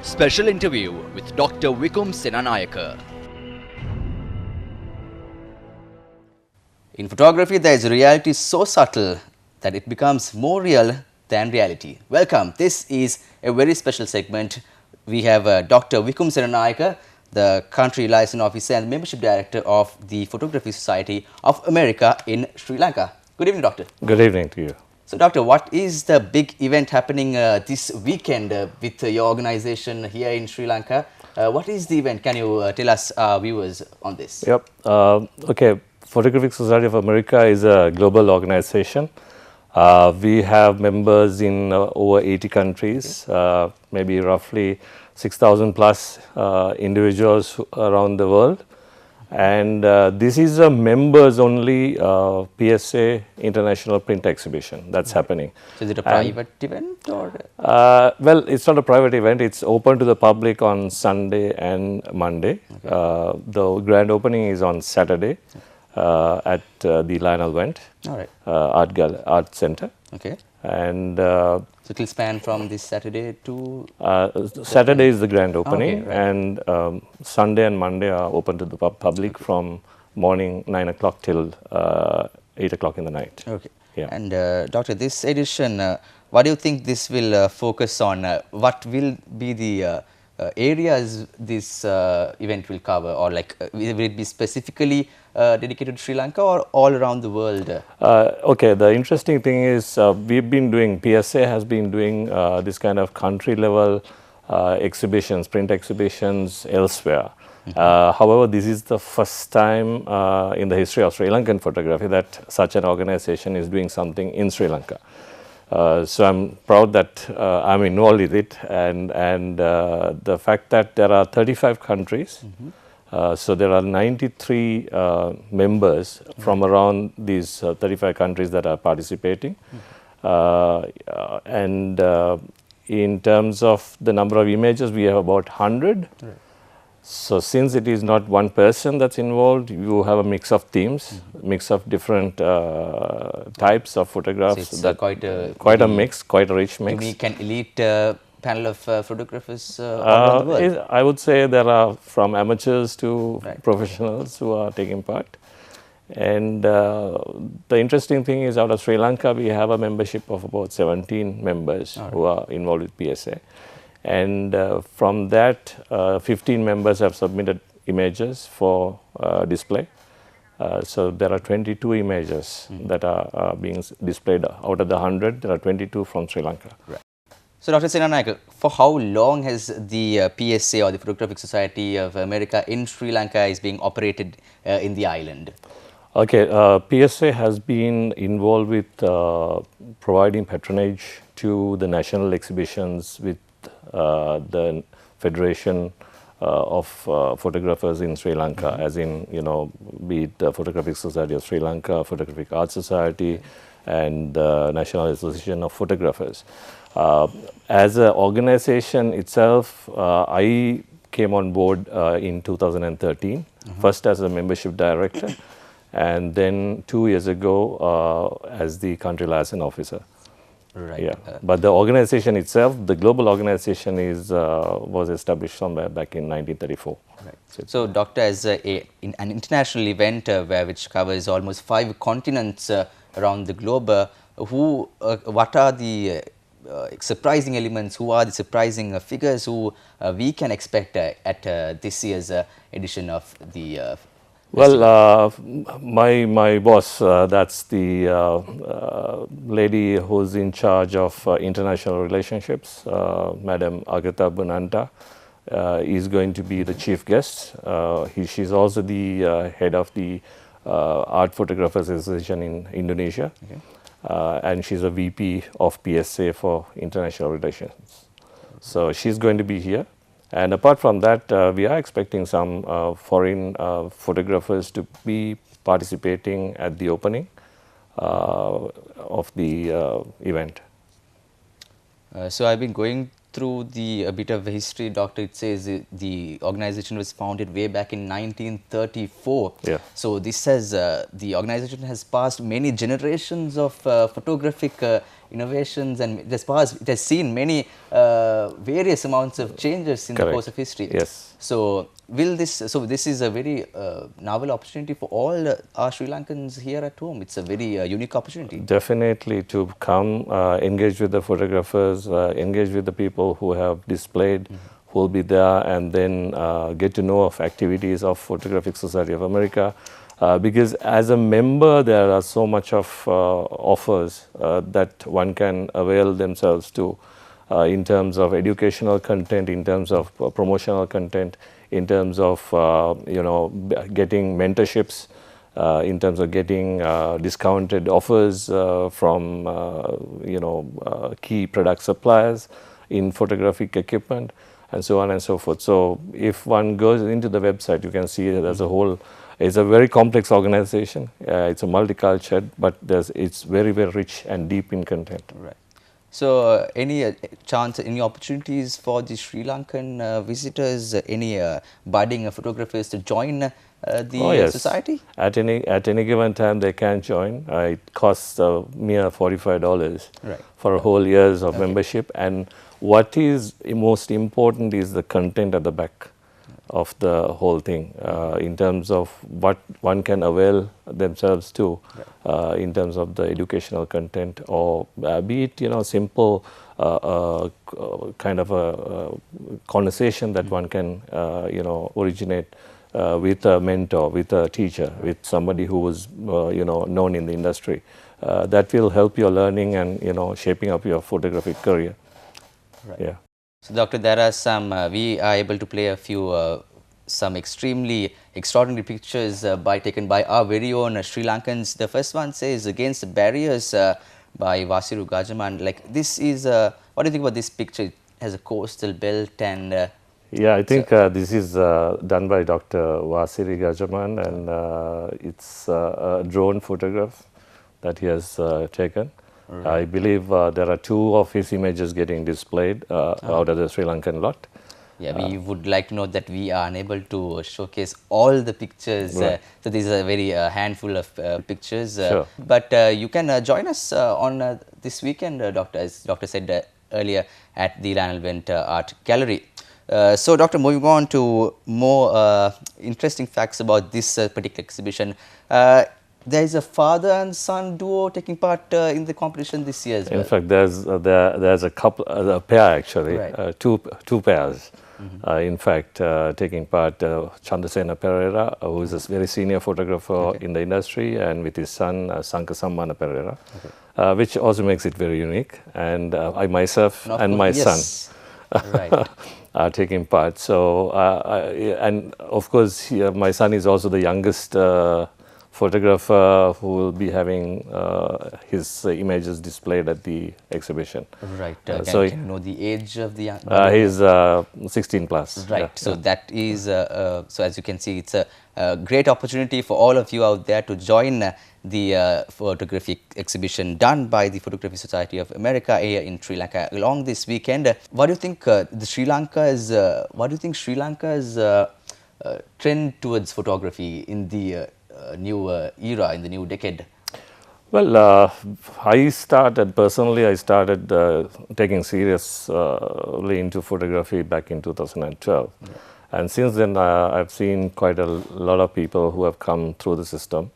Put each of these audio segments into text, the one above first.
Special interview with Dr. Vikum Senanayaka. In photography, there is a reality so subtle that it becomes more real than reality. Welcome. This is a very special segment. We have Dr. Vikum Senanayaka, the country liaison officer and membership director of the Photography Society of America in Sri Lanka. Good evening, doctor. Good evening to you. So, doctor, what is the big event happening this weekend with your organization here in Sri Lanka? What is the event? Can you tell us, viewers, on this? Yep. Okay. Photographic Society of America is a global organization. We have members in over 80 countries, maybe roughly 6,000 plus individuals around the world. And this is a members only PSA international print exhibition that's happening. So is it a private event or? Well, it's not a private event. It's open to the public on Sunday and Monday. Okay. The grand opening is on Saturday at the Lionel Wendt Art Center. Okay. And so it will span from this Saturday to? Saturday is the grand opening, okay, right. And Sunday and Monday are open to the public from morning 9 o'clock till 8 o'clock in the night. Okay. Yeah. And doctor, this edition, what do you think this will focus on? What will be the areas this event will cover, or like will it be specifically dedicated to Sri Lanka or all around the world? Okay, the interesting thing is we've been doing, PSA has been doing this kind of country level exhibitions, print exhibitions elsewhere. However, this is the first time in the history of Sri Lankan photography that such an organization is doing something in Sri Lanka. So I'm proud that I'm involved with it, and the fact that there are 35 countries, so there are 93 members from around these 35 countries that are participating, and in terms of the number of images, we have about 100. Right. So since it is not one person that's involved, you have a mix of themes, mix of different types of photographs. So it's quite a mix, quite a rich mix. Unique and elite panel of photographers all around the world. I would say there are from amateurs to professionals who are taking part. And the interesting thing is, out of Sri Lanka, we have a membership of about 17 members who are involved with PSA. And from that, 15 members have submitted images for display. So there are 22 images that are being displayed out of the 100. There are 22 from Sri Lanka. Right. So, Dr. Senanayaka, for how long has the PSA or the Photographic Society of America in Sri Lanka is being operated in the island? Okay, PSA has been involved with providing patronage to the national exhibitions with the Federation of Photographers in Sri Lanka, as in, be it the Photographic Society of Sri Lanka, Photographic Art Society, and the National Association of Photographers. As an organization itself, I came on board in 2013, first as a membership director, and then 2 years ago as the country liaison officer. Right. Yeah. But the organization itself, the global organization, was established somewhere back in 1934. Right. So, doctor, as an international event which covers almost 5 continents around the globe, what are the surprising elements? Who are the surprising figures who we can expect at this year's edition of the well, my boss, that's the lady who's in charge of international relationships, Madam Agatha Bonanta, is going to be the chief guest. She's also the head of the Art Photographers Association in Indonesia, and she's a VP of PSA for international relations. So she's going to be here. And apart from that, we are expecting some foreign photographers to be participating at the opening of the event. So I've been going through a bit of history, doctor. It says the organization was founded way back in 1934. Yeah. So this has the organization has passed many generations of photographic innovations, and it has seen many various amounts of changes in the course of history. Yes. So this is a very novel opportunity for all our Sri Lankans here at home. It's a very unique opportunity. Definitely to come, engage with the photographers, engage with the people who have displayed, who will be there, and then get to know of activities of Photographic Society of America. Because as a member, there are so much of offers that one can avail themselves to in terms of educational content, in terms of promotional content, in terms of getting mentorships, in terms of getting discounted offers from key product suppliers in photographic equipment, and so on and so forth. So if one goes into the website, you can see it as a whole. It's a very complex organization. It's a multicultural, but it's very, very rich and deep in content. Right. So, any chance, any opportunities for the Sri Lankan visitors, any budding photographers to join the society? At any given time, they can join. It costs a mere $45 for a whole years of membership. And what is most important is the content at the back of the whole thing, in terms of what one can avail themselves to, in terms of the educational content, or be it simple kind of a conversation that one can originate with a mentor, with a teacher, with somebody who was known in the industry. That will help your learning and shaping up your photographic career. Right. Yeah. So, Doctor, there are some, we are able to play a few, some extremely extraordinary pictures taken by our very own Sri Lankans. The first one says, Against the Barriers by Vasiru Gajaman. Like, this is, what do you think about this picture? It has a coastal belt and... yeah, I think this is done by Dr. Vasiri Gajaman, and it's a drone photograph that he has taken. Right. I believe there are 2 of his images getting displayed out of the Sri Lankan lot. Yeah, we would like to know that we are unable to showcase all the pictures. Right. So these are a very handful of pictures. Sure. But you can join us on this weekend, Doctor, as Doctor said earlier, at the Lionel Wendt Art Gallery. So, Doctor, moving on to more interesting facts about this particular exhibition. There is a father and son duo taking part in the competition this year as well. In fact, there's a couple, a pair actually, right. two pairs. In fact, taking part, Chandrasena Pereira, who is a very senior photographer in the industry, and with his son, Sanka Sammana Pereira, which also makes it very unique. And I myself and my son are taking part. So, and of course, my son is also the youngest photographer who will be having his images displayed at the exhibition. Right. Can you know the age of the young? He's 16 plus. Right. So that is, so as you can see, it's a great opportunity for all of you out there to join the photographic exhibition done by the Photography Society of America here in Sri Lanka along this weekend. What do you think Sri Lanka's trend towards photography in the new era, in the new decade? Well, I started taking seriously into photography back in 2012. And since then, I've seen quite a lot of people who have come through the system.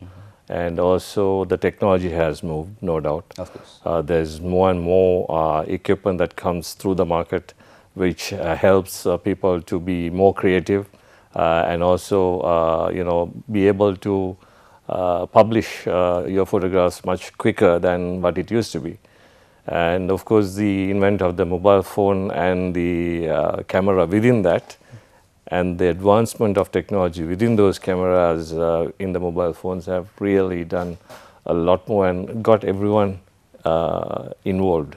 And also the technology has moved, no doubt. Of course. There's more and more equipment that comes through the market, which helps people to be more creative and also, be able to publish your photographs much quicker than what it used to be. And of course, the invent of the mobile phone and the camera within that, and the advancement of technology within those cameras in the mobile phones have really done a lot more and got everyone involved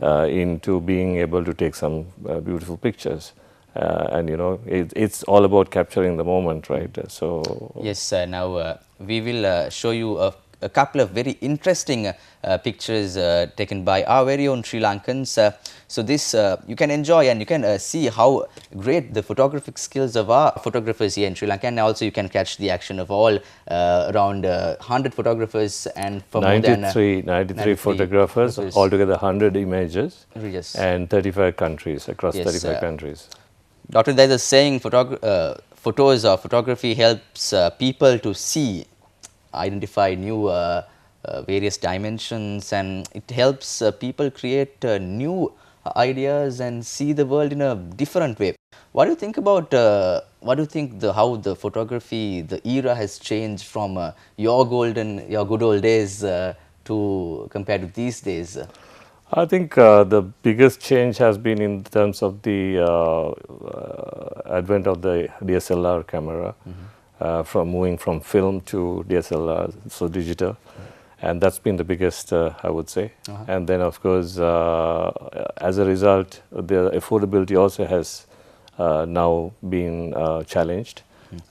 into being able to take some beautiful pictures. And it's all about capturing the moment, right? So yes, now we will show you a couple of very interesting pictures taken by our very own Sri Lankans. So this you can enjoy, and you can see how great the photographic skills of our photographers here in Sri Lanka, and also you can catch the action of all around 100 photographers and for 93 photographers, altogether 100 images, yes, and 35 countries, across 35 countries. Doctor, there is a saying, photos or photography helps people to see, identify new various dimensions, and it helps people create new ideas and see the world in a different way. What do you think about, what do you think how the photography, the era has changed from your good old days to compared to these days? I think the biggest change has been in terms of the advent of the DSLR camera, from moving from film to DSLR, so digital, and that's been the biggest, I would say. And then, of course, as a result, the affordability also has now been challenged,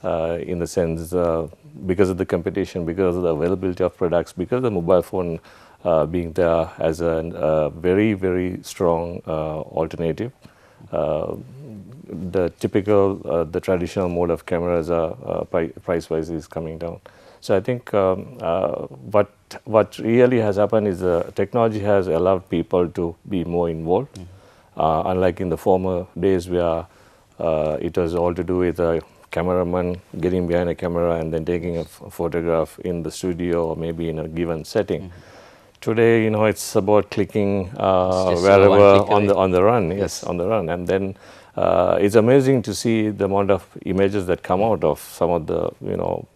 in the sense because of the competition, because of the availability of products, because of the mobile phone being there as a very, very strong alternative. The typical, the traditional mode of cameras price-wise is coming down. So I think what really has happened is technology has allowed people to be more involved, unlike in the former days where it was all to do with a cameraman getting behind a camera and then taking a photograph in the studio or maybe in a given setting. Today, you know, it's about clicking wherever on the run, yes, on the run, and then it's amazing to see the amount of images that come out of some of the, you know,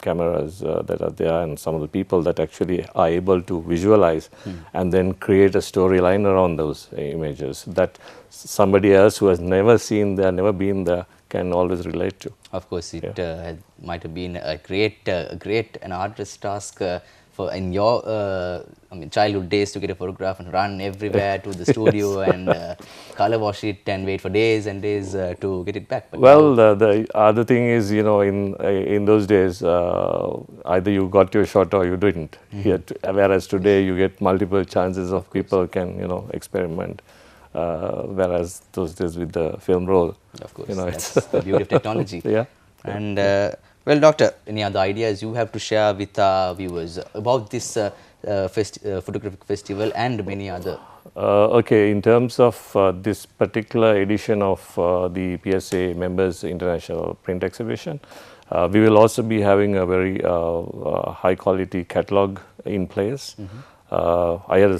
cameras that are there, and some of the people that actually are able to visualize and then create a storyline around those images that somebody else who has never seen there, never been there, can always relate to. Of course, it might have been a great and arduous task for in your childhood days to get a photograph and run everywhere to the studio and color wash it and wait for days and days to get it back. But well, the other thing is, you know, in those days, either you got your shot or you didn't. Whereas today you get multiple chances of people can, you know, experiment. Whereas those days with the film roll, of course, you know, that's the beauty of technology. Yeah. And well, Doctor, any other ideas you have to share with our viewers about this photographic festival and many other? Okay, in terms of this particular edition of the PSA Members International Print Exhibition, we will also be having a very high quality catalog in place. I had a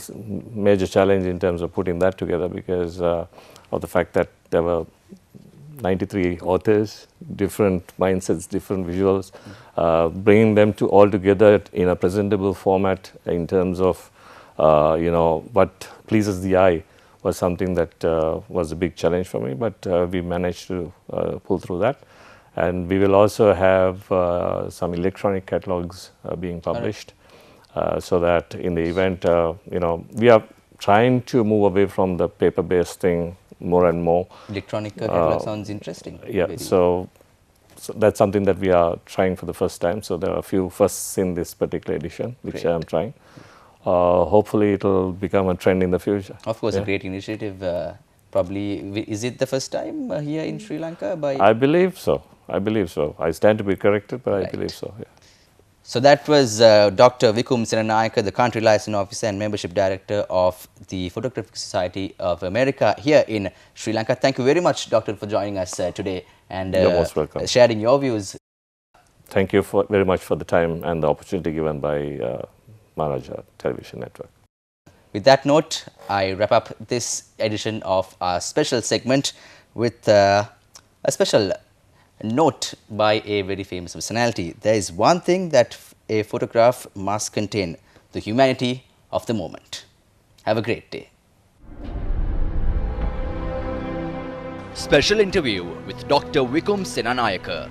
major challenge in terms of putting that together because of the fact that there were 93 authors, different mindsets, different visuals, bringing them to all together in a presentable format in terms of, you know, what pleases the eye was something that was a big challenge for me, but we managed to pull through that. And we will also have some electronic catalogs being published, so that in the event, you know, we are trying to move away from the paper-based thing more and more. Electronic catalog sounds interesting. Yeah, so that's something that we are trying for the first time. So there are a few firsts in this particular edition, which I am trying. Hopefully it will become a trend in the future. Of course, a great initiative. Probably, is it the first time here in Sri Lanka? I believe so. I believe so. I stand to be corrected, but I believe so, yeah. So that was Dr. Wikum Senanayaka, the Country Liaison Officer and Membership Director of the Photographic Society of America here in Sri Lanka. Thank you very much, Doctor, for joining us today and You're most welcome. Sharing your views. Thank you very much for the time and the opportunity given by Maharaja Television Network. With that note, I wrap up this edition of our special segment with a special note by a very famous personality. There is one thing that a photograph must contain: the humanity of the moment. Have a great day. Special interview with Dr. Wikum Senanayaka.